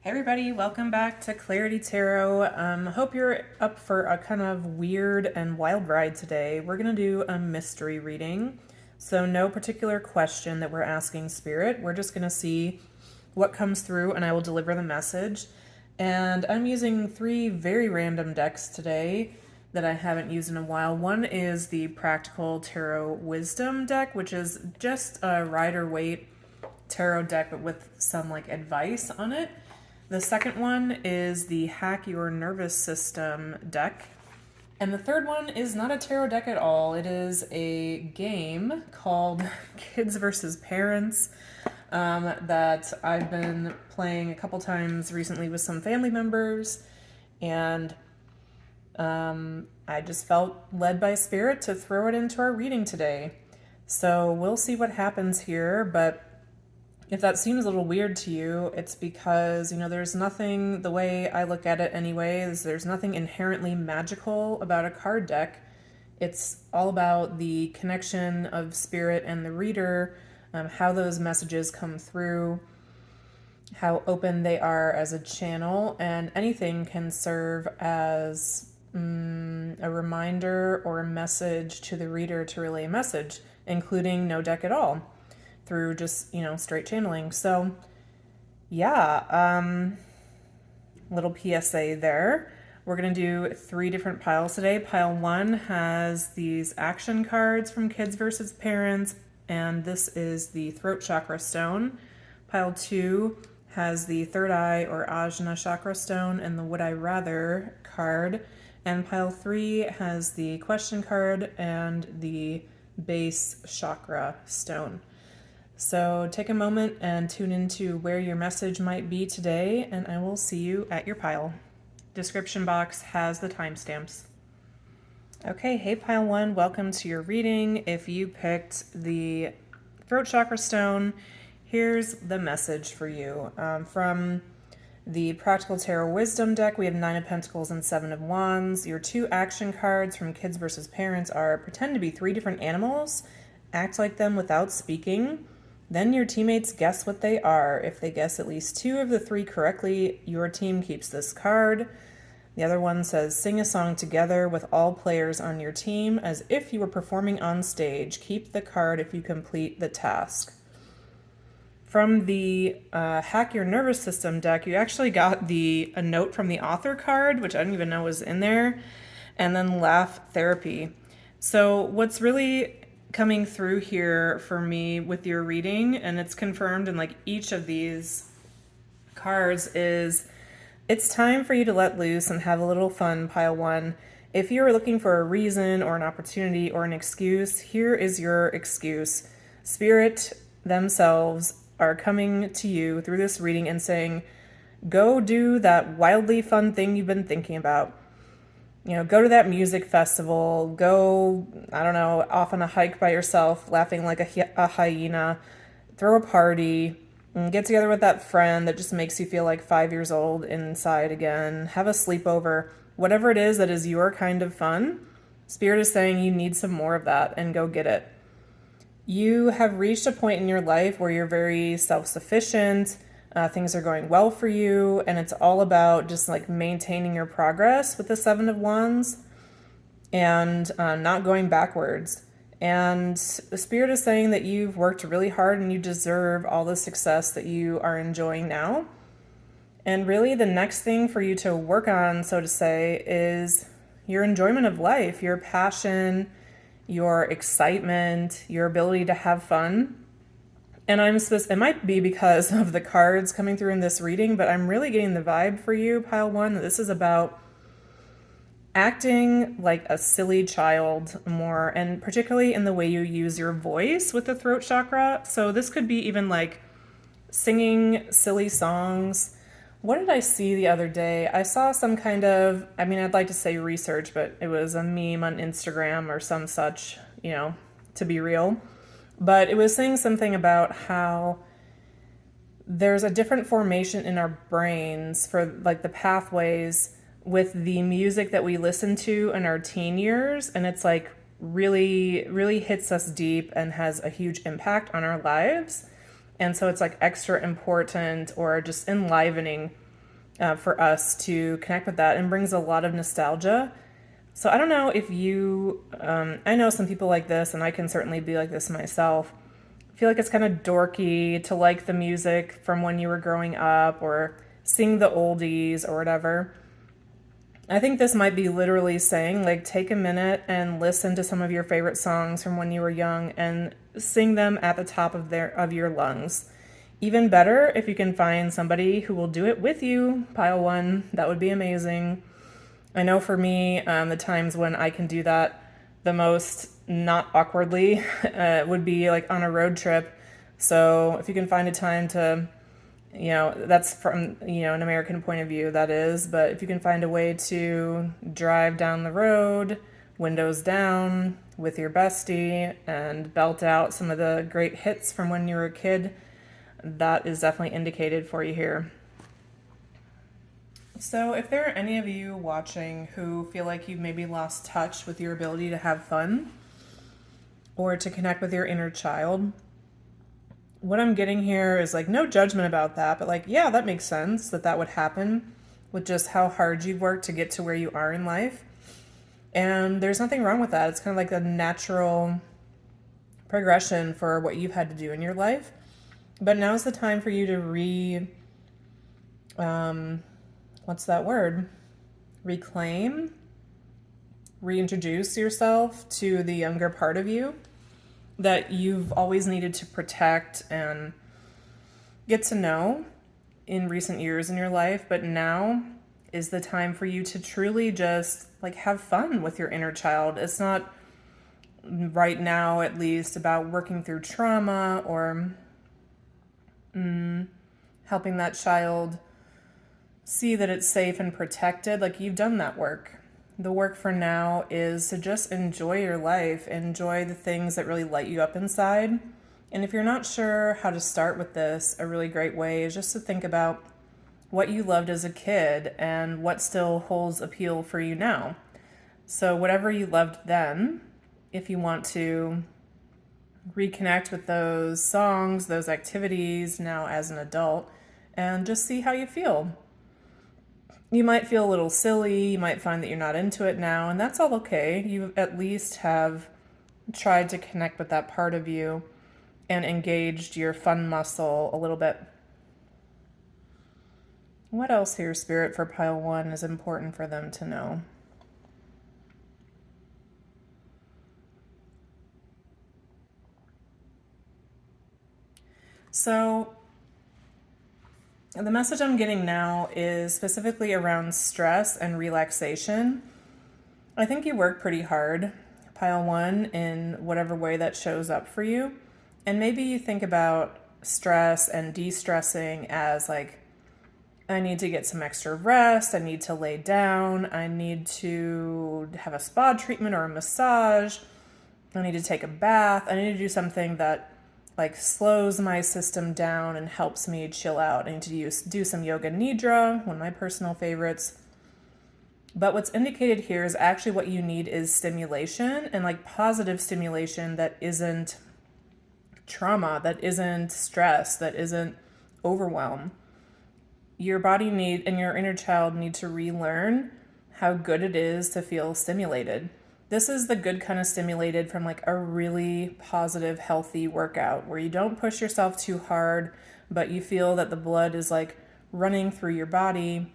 Hey everybody, welcome back to Clarity Tarot. Hope you're up for a kind of weird and wild ride today. We're going to do a mystery reading. So no particular question that we're asking Spirit. We're just going to see what comes through and I will deliver the message. And I'm using 3 very random decks today that I haven't used in a while. One is the Practical Tarot Wisdom deck, which is just a Rider-Waite tarot deck but with some like advice on it. The second one is the Hack Your Nervous System deck. And the third one is not a tarot deck at all. It is a game called Kids versus Parents that I've been playing a couple times recently with some family members. And I just felt led by Spirit to throw it into our reading today. So we'll see what happens here, but if that seems a little weird to you, it's because, there's nothing, the way I look at it anyway, is there's nothing inherently magical about a card deck. It's all about the connection of Spirit and the reader, how those messages come through, how open they are as a channel, and anything can serve as a reminder or a message to the reader to relay a message, including no deck at all, through just, straight channeling. So, yeah, little PSA there. We're going to do 3 different piles today. Pile 1 has these action cards from Kids versus Parents, and this is the Throat Chakra Stone. Pile 2 has the Third Eye or Ajna Chakra Stone and the Would I Rather card. And pile 3 has the Question card and the Base Chakra Stone. So take a moment and tune into where your message might be today, and I will see you at your pile. Description box has the timestamps. Okay, hey Pile 1, welcome to your reading. If you picked the Throat Chakra Stone, here's the message for you. From the Practical Tarot Wisdom deck, we have 9 of Pentacles and 7 of Wands. Your 2 action cards from Kids versus Parents are pretend to be 3 different animals, act like them without speaking. Then your teammates guess what they are. If they guess at least 2 of the 3 correctly, your team keeps this card. The other one says, sing a song together with all players on your team as if you were performing on stage. Keep the card if you complete the task. From the Hack Your Nervous System deck, you actually got a note from the author card, which I didn't even know was in there, and then Laugh Therapy. So what's really coming through here for me with your reading, and it's confirmed in like each of these cards, is it's time for you to let loose and have a little fun, Pile 1. If you're looking for a reason or an opportunity or an excuse, here is your excuse. Spirit themselves are coming to you through this reading and saying, go do that wildly fun thing you've been thinking about. Go to that music festival, go, I don't know, off on a hike by yourself, laughing like a hyena, throw a party, and get together with that friend that just makes you feel like 5 years old inside again, have a sleepover, whatever it is that is your kind of fun. Spirit is saying you need some more of that and go get it. You have reached a point in your life where you're very self-sufficient, things are going well for you, and it's all about just like maintaining your progress with the 7 of Wands and not going backwards. And the Spirit is saying that you've worked really hard and you deserve all the success that you are enjoying now. And really the next thing for you to work on, so to say, is your enjoyment of life, your passion, your excitement, your ability to have fun. And it might be because of the cards coming through in this reading, but I'm really getting the vibe for you, Pile 1, that this is about acting like a silly child more, and particularly in the way you use your voice with the throat chakra. So this could be even like singing silly songs. What did I see the other day? I saw some kind of, I'd like to say research, but it was a meme on Instagram or some such, to be real. But it was saying something about how there's a different formation in our brains for like the pathways with the music that we listen to in our teen years. And it's like really, really hits us deep and has a huge impact on our lives. And so it's like extra important or just enlivening for us to connect with that and brings a lot of nostalgia. So I don't know if you, I know some people like this, and I can certainly be like this myself. I feel like it's kind of dorky to like the music from when you were growing up or sing the oldies or whatever. I think this might be literally saying, like, take a minute and listen to some of your favorite songs from when you were young and sing them at the top of your lungs. Even better if you can find somebody who will do it with you, pile one, that would be amazing. I know for me, the times when I can do that the most not awkwardly would be like on a road trip. So if you can find a time to, that's from, an American point of view, that is. But if you can find a way to drive down the road, windows down with your bestie and belt out some of the great hits from when you were a kid, that is definitely indicated for you here. So if there are any of you watching who feel like you've maybe lost touch with your ability to have fun or to connect with your inner child, what I'm getting here is like no judgment about that, but like, yeah, that makes sense that would happen with just how hard you've worked to get to where you are in life. And there's nothing wrong with that. It's kind of like a natural progression for what you've had to do in your life. But now's the time for you to reclaim, reintroduce yourself to the younger part of you that you've always needed to protect and get to know in recent years in your life. But now is the time for you to truly just like have fun with your inner child. It's not right now, at least, about working through trauma or helping that child see that it's safe and protected. Like, you've done that work. The work for now is to just enjoy your life, enjoy the things that really light you up inside. And if you're not sure how to start with this, a really great way is just to think about what you loved as a kid and what still holds appeal for you now. So whatever you loved then, if you want to reconnect with those songs, those activities now as an adult, and just see how you feel. You might feel a little silly, you might find that you're not into it now, and that's all okay. You at least have tried to connect with that part of you and engaged your fun muscle a little bit. What else here, Spirit, for pile one is important for them to know? So the message I'm getting now is specifically around stress and relaxation. I think you work pretty hard, pile one, in whatever way that shows up for you. And maybe you think about stress and de-stressing as like, I need to get some extra rest, I need to lay down, I need to have a spa treatment or a massage, I need to take a bath, I need to do something that like slows my system down and helps me chill out. I need to do some yoga nidra, one of my personal favorites. But what's indicated here is actually what you need is stimulation, and like positive stimulation that isn't trauma, that isn't stress, that isn't overwhelm. Your body and your inner child need to relearn how good it is to feel stimulated. This is the good kind of stimulated from like a really positive, healthy workout where you don't push yourself too hard, but you feel that the blood is like running through your body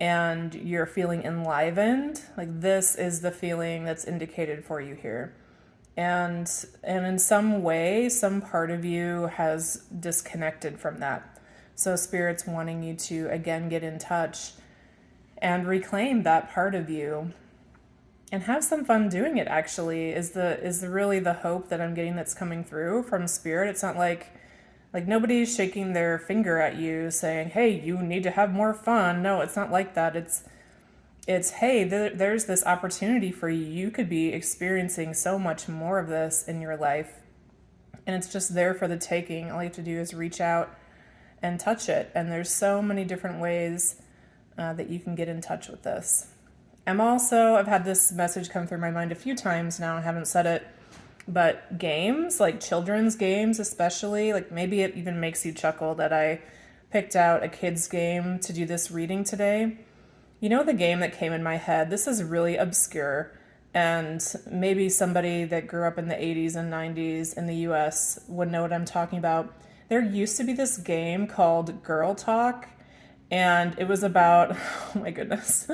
and you're feeling enlivened. Like, this is the feeling that's indicated for you here. And in some way, some part of you has disconnected from that. So Spirit's wanting you to again get in touch and reclaim that part of you. And have some fun doing it, actually, is really the hope that I'm getting that's coming through from Spirit. It's not like nobody's shaking their finger at you saying, hey, you need to have more fun. No, it's not like that. It's hey, there's this opportunity for you. You could be experiencing so much more of this in your life. And it's just there for the taking. All you have to do is reach out and touch it. And there's so many different ways that you can get in touch with this. I've had this message come through my mind a few times now. I haven't said it, but games, like children's games especially, like maybe it even makes you chuckle that I picked out a kid's game to do this reading today. You know, the game that came in my head, this is really obscure, and maybe somebody that grew up in the 80s and 90s in the US would know what I'm talking about. There used to be this game called Girl Talk, and it was about, oh my goodness,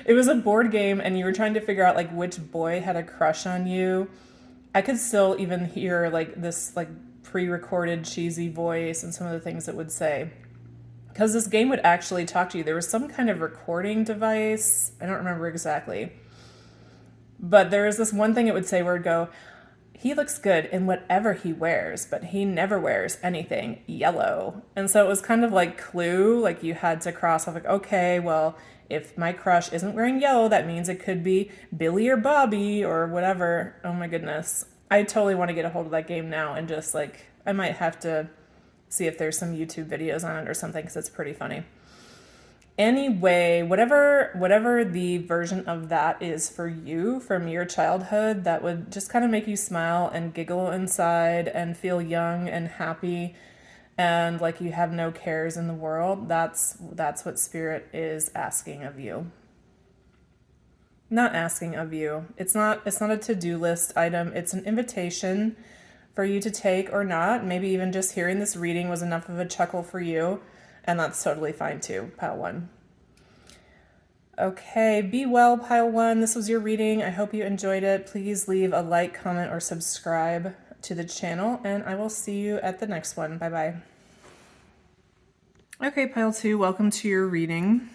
it was a board game, and you were trying to figure out like which boy had a crush on you. I could still even hear like this like pre-recorded cheesy voice and some of the things it would say. Because this game would actually talk to you. There was some kind of recording device. I don't remember exactly. But there was this one thing it would say where it'd go, he looks good in whatever he wears, but he never wears anything yellow. And so it was kind of like Clue, like you had to cross off like, okay, well, if my crush isn't wearing yellow, that means it could be Billy or Bobby or whatever. Oh my goodness. I totally want to get a hold of that game now and just like, I might have to see if there's some YouTube videos on it or something because it's pretty funny. Anyway, whatever the version of that is for you from your childhood that would just kind of make you smile and giggle inside and feel young and happy and like you have no cares in the world, that's what Spirit is asking of you. Not asking of you. It's not a to-do list item. It's an invitation for you to take or not. Maybe even just hearing this reading was enough of a chuckle for you, and that's totally fine too, pile one. Okay, be well, pile one. This was your reading. I hope you enjoyed it. Please leave a like, comment, or subscribe to the channel, and I will see you at the next one. Bye-bye. Okay, pile two, welcome to your reading.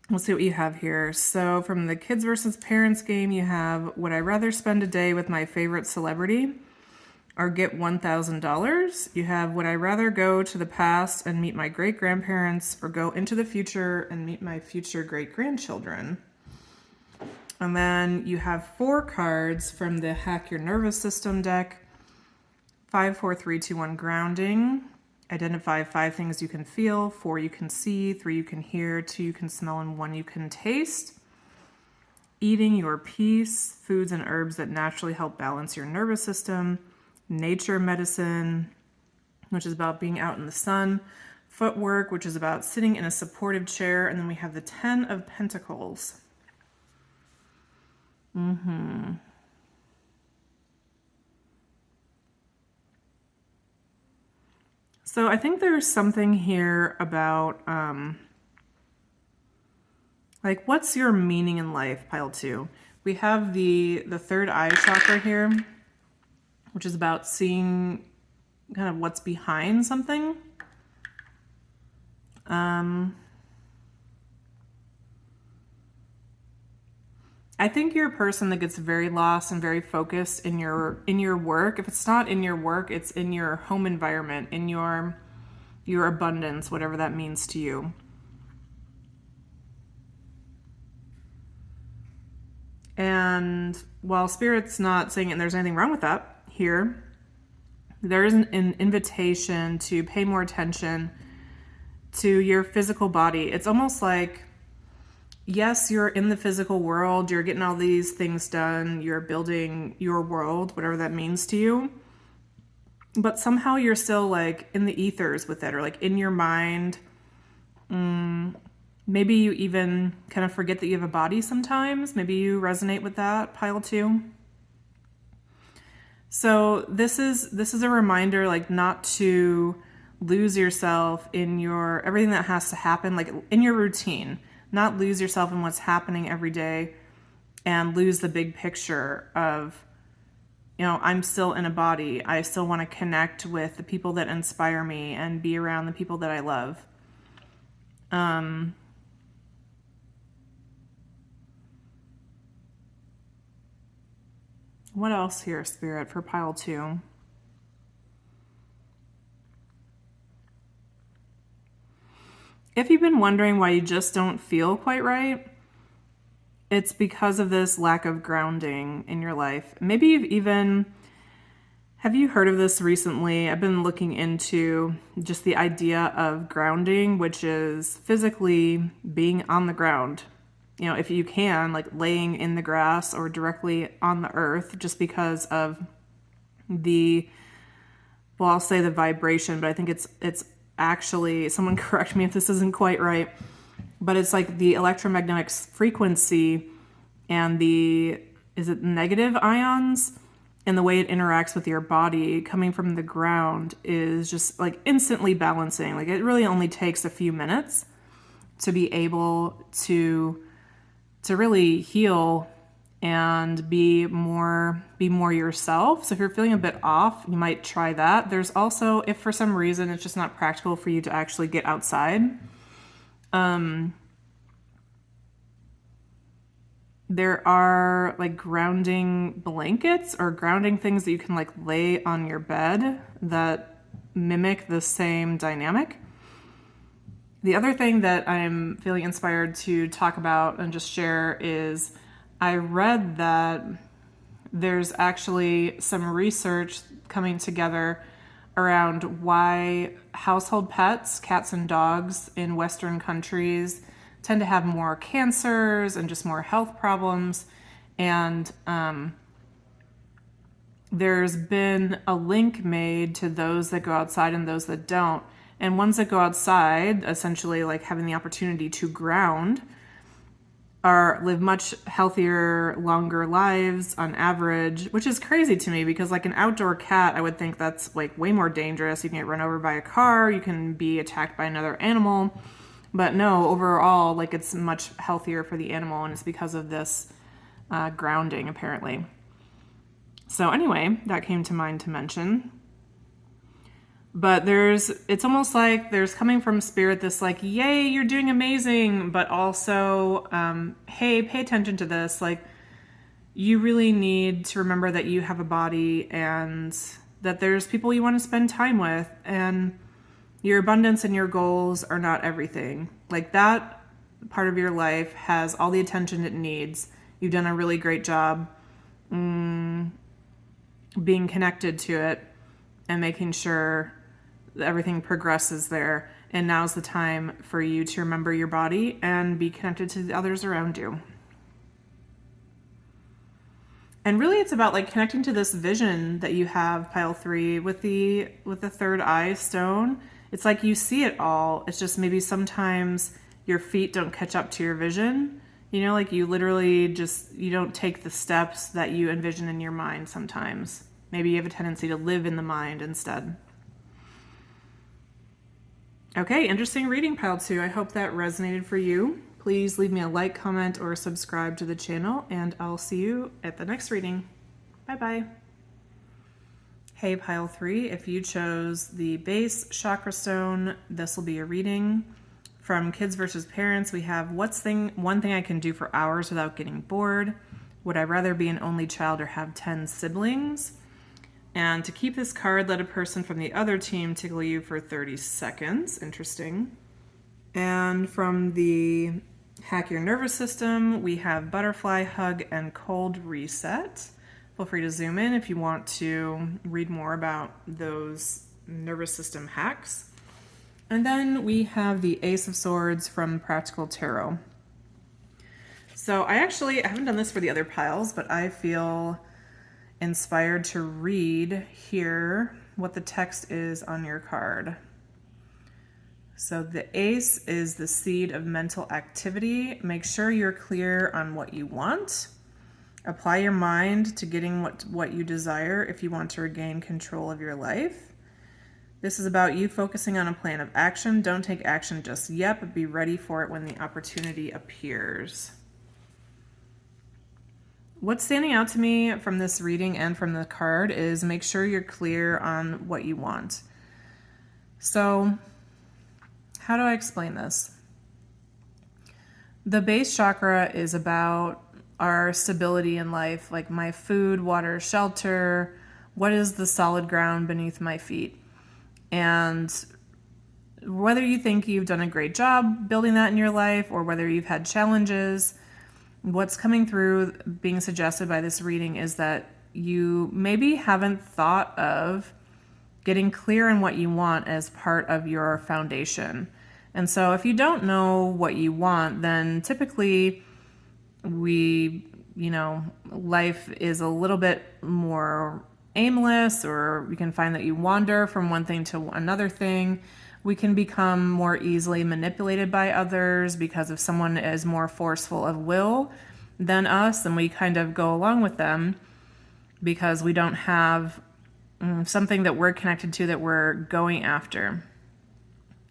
We'll see what you have here. So from the Kids versus Parents game, you have, would I rather spend a day with my favorite celebrity or get $1,000? You have, would I rather go to the past and meet my great-grandparents or go into the future and meet my future great-grandchildren? And then you have 4 cards from the Hack Your Nervous System deck. 5, 4, 3, 2, 1 grounding. Identify 5 things you can feel, 4 you can see, 3 you can hear, 2 you can smell, and 1 you can taste. Eating your peace, foods and herbs that naturally help balance your nervous system. Nature medicine, which is about being out in the sun. Footwork, which is about sitting in a supportive chair. And then we have the 10 of Pentacles. So I think there's something here about, like, what's your meaning in life, pile 2? We have the third eye chakra here, which is about seeing kind of what's behind something. I think you're a person that gets very lost and very focused in your work. If it's not in your work, it's in your home environment, in your abundance, whatever that means to you. And while Spirit's not saying there's anything wrong with that here, there is an invitation to pay more attention to your physical body. It's almost like, yes, you're in the physical world, you're getting all these things done, you're building your world, whatever that means to you, but somehow you're still like in the ethers with it, or like in your mind. Maybe you even kind of forget that you have a body sometimes. Maybe you resonate with that, pile 2. So this is a reminder, like, not to lose yourself in your everything that has to happen, like in your routine. Not lose yourself in what's happening every day and lose the big picture of, you know, I'm still in a body. I still want to connect with the people that inspire me and be around the people that I love. What else here, Spirit, for pile 2? If you've been wondering why you just don't feel quite right, it's because of this lack of grounding in your life. Maybe have you heard of this recently? I've been looking into just the idea of grounding, which is physically being on the ground. You know, if you can, like laying in the grass or directly on the earth, just because of I'll say the vibration, but I think it's actually, someone correct me if this isn't quite right, but it's like the electromagnetic frequency and the, is it negative ions? And the way it interacts with your body coming from the ground is just like instantly balancing. Like it really only takes a few minutes to be able to really heal and be more yourself. So if you're feeling a bit off, you might try that. There's also, if for some reason it's just not practical for you to actually get outside, there are like grounding blankets or grounding things that you can like lay on your bed that mimic the same dynamic. The other thing that I'm feeling inspired to talk about and just share is I read that there's actually some research coming together around why household pets, cats and dogs in Western countries, tend to have more cancers and just more health problems. And there's been a link made to those that go outside and those that don't. And ones that go outside, essentially like having the opportunity to ground, live much healthier, longer lives on average, which is crazy to me because like an outdoor cat, I would think that's like way more dangerous. You can get run over by a car, you can be attacked by another animal. But no, overall, like it's much healthier for the animal, and it's because of this grounding, apparently. So anyway, that came to mind to mention. But it's almost like there's coming from spirit this like, yay, you're doing amazing, but also, hey, pay attention to this. Like, you really need to remember that you have a body and that there's people you want to spend time with, and your abundance and your goals are not everything. Like that part of your life has all the attention it needs. You've done a really great job being connected to it and making sure that everything progresses there. And now's the time for you to remember your body and be connected to the others around you. And really it's about like connecting to this vision that you have, pile 3, with the third eye stone. It's like you see it all. It's just maybe sometimes your feet don't catch up to your vision. You know, like you literally you don't take the steps that you envision in your mind sometimes. Maybe you have a tendency to live in the mind instead. Okay, interesting reading, pile 2. I hope that resonated for you. Please leave me a like, comment, or subscribe to the channel, and I'll see you at the next reading. Bye-bye. Hey, pile 3, if you chose the base chakra stone, this will be a reading. From Kids versus Parents, we have one thing I can do for hours without getting bored? Would I rather be an only child or have 10 siblings? And to keep this card, let a person from the other team tickle you for 30 seconds. Interesting. And from the Hack Your Nervous System, we have Butterfly Hug and Cold Reset. Feel free to zoom in if you want to read more about those nervous system hacks. And then we have the Ace of Swords from Practical Tarot. So I haven't done this for the other piles, but I feel inspired to read here what the text is on your card. So the Ace is the seed of mental activity. Make sure you're clear on what you want. Apply your mind to getting what you desire if you want to regain control of your life. This is about you focusing on a plan of action. Don't take action just yet, but be ready for it when the opportunity appears. What's standing out to me from this reading and from the card is make sure you're clear on what you want. So, how do I explain this? The base chakra is about our stability in life, like my food, water, shelter, what is the solid ground beneath my feet? And whether you think you've done a great job building that in your life or whether you've had challenges, what's coming through being suggested by this reading is that you maybe haven't thought of getting clear on what you want as part of your foundation. And so if you don't know what you want, then typically life is a little bit more aimless, or you can find that you wander from one thing to another thing. We can become more easily manipulated by others because if someone is more forceful of will than us, then we kind of go along with them because we don't have something that we're connected to that we're going after.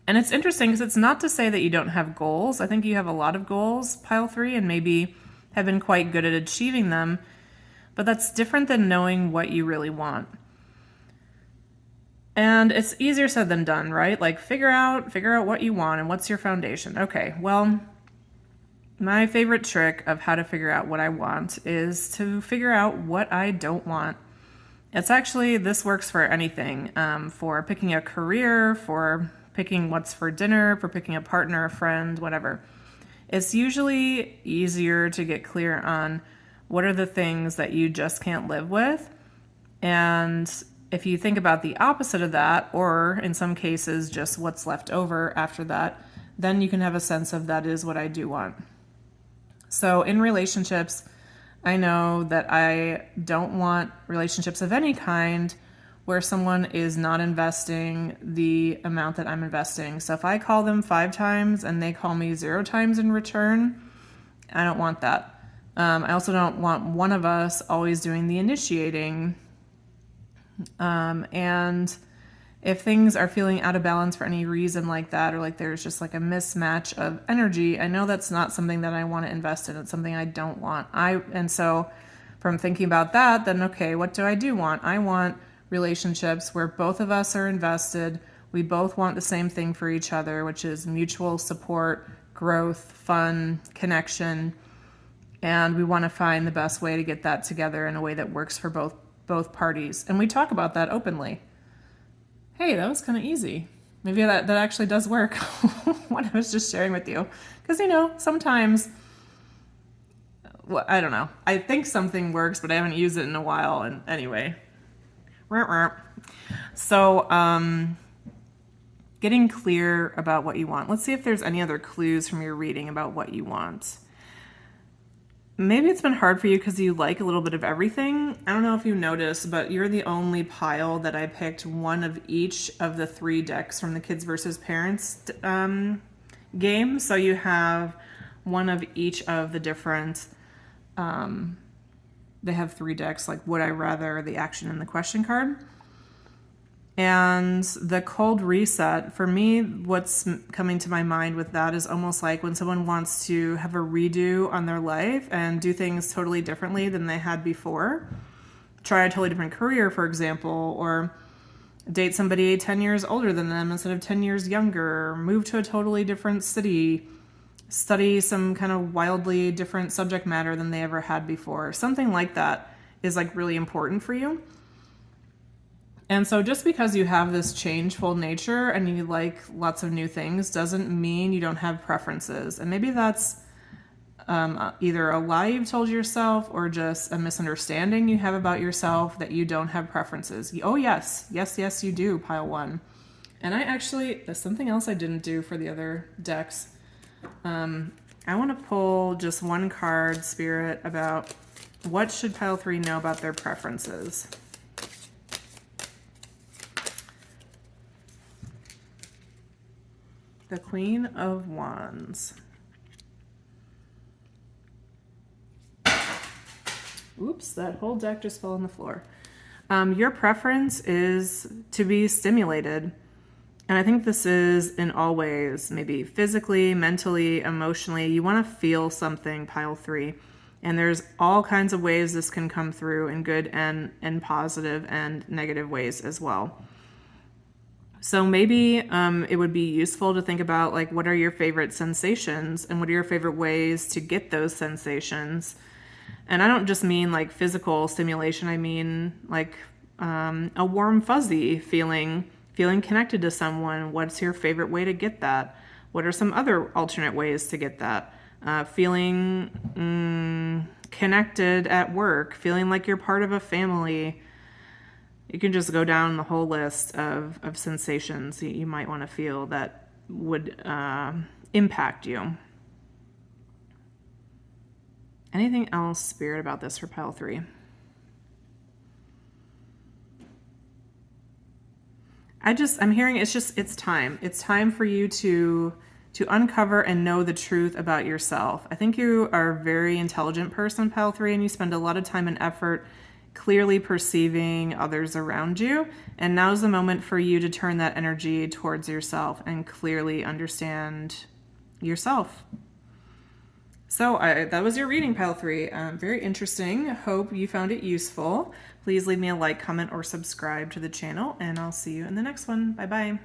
And it's interesting because it's not to say that you don't have goals. I think you have a lot of goals, pile 3, and maybe have been quite good at achieving them. But that's different than knowing what you really want. And it's easier said than done, right? Like figure out what you want and what's your foundation. Okay, well, my favorite trick of how to figure out what I want is to figure out what I don't want. It's actually, this works for anything, for picking a career, for picking what's for dinner, for picking a partner, a friend, whatever. It's usually easier to get clear on what are the things that you just can't live with. And if you think about the opposite of that, or in some cases, just what's left over after that, then you can have a sense of that is what I do want. So in relationships, I know that I don't want relationships of any kind where someone is not investing the amount that I'm investing. So if I call them 5 times and they call me 0 times in return, I don't want that. I also don't want one of us always doing the initiating. And if things are feeling out of balance for any reason like that, or like there's just like a mismatch of energy, I know that's not something that I want to invest in. It's something I don't want. And so from thinking about that, then okay, what do I do want? I want relationships where both of us are invested. We both want the same thing for each other, which is mutual support, growth, fun, connection. And we want to find the best way to get that together in a way that works for both parties. And we talk about that openly. Hey, that was kind of easy. Maybe that actually does work, what I was just sharing with you. Because, sometimes, well, I don't know. I think something works, but I haven't used it in a while. And anyway. So, getting clear about what you want. Let's see if there's any other clues from your reading about what you want. Maybe it's been hard for you because you like a little bit of everything. I don't know if you noticed, but you're the only pile that I picked one of each of the 3 decks from the Kids versus Parents game. So you have one of each of the different, they have 3 decks, like Would I Rather, the action, and the question card. And the cold reset, for me, what's coming to my mind with that is almost like when someone wants to have a redo on their life and do things totally differently than they had before. Try a totally different career, for example, or date somebody 10 years older than them instead of 10 years younger, move to a totally different city, study some kind of wildly different subject matter than they ever had before. Something like that is like really important for you. And so just because you have this changeful nature and you like lots of new things doesn't mean you don't have preferences. And maybe that's either a lie you've told yourself or just a misunderstanding you have about yourself that you don't have preferences. Oh, yes, you do, pile 1. And there's something else I didn't do for the other decks. I want to pull just one card, Spirit, about what should pile 3 know about their preferences. The Queen of Wands. Oops, that whole deck just fell on the floor. Your preference is to be stimulated. And I think this is in all ways, maybe physically, mentally, emotionally. You want to feel something, pile 3. And there's all kinds of ways this can come through in good and positive and negative ways as well. So maybe it would be useful to think about like what are your favorite sensations and what are your favorite ways to get those sensations. And I don't just mean like physical stimulation. I mean like a warm fuzzy feeling connected to someone. What's your favorite way to get that? What are some other alternate ways to get that? Feeling connected at work, feeling like you're part of a family. You can just go down the whole list of sensations you might want to feel that would impact you. Anything else, Spirit, about this for pile 3? I'm hearing it's time. It's time for you to uncover and know the truth about yourself. I think you are a very intelligent person, pile 3, and you spend a lot of time and effort clearly perceiving others around you. And now's the moment for you to turn that energy towards yourself and clearly understand yourself. So that was your reading, pile 3. Very interesting. Hope you found it useful. Please leave me a like, comment, or subscribe to the channel, and I'll see you in the next one. Bye-bye.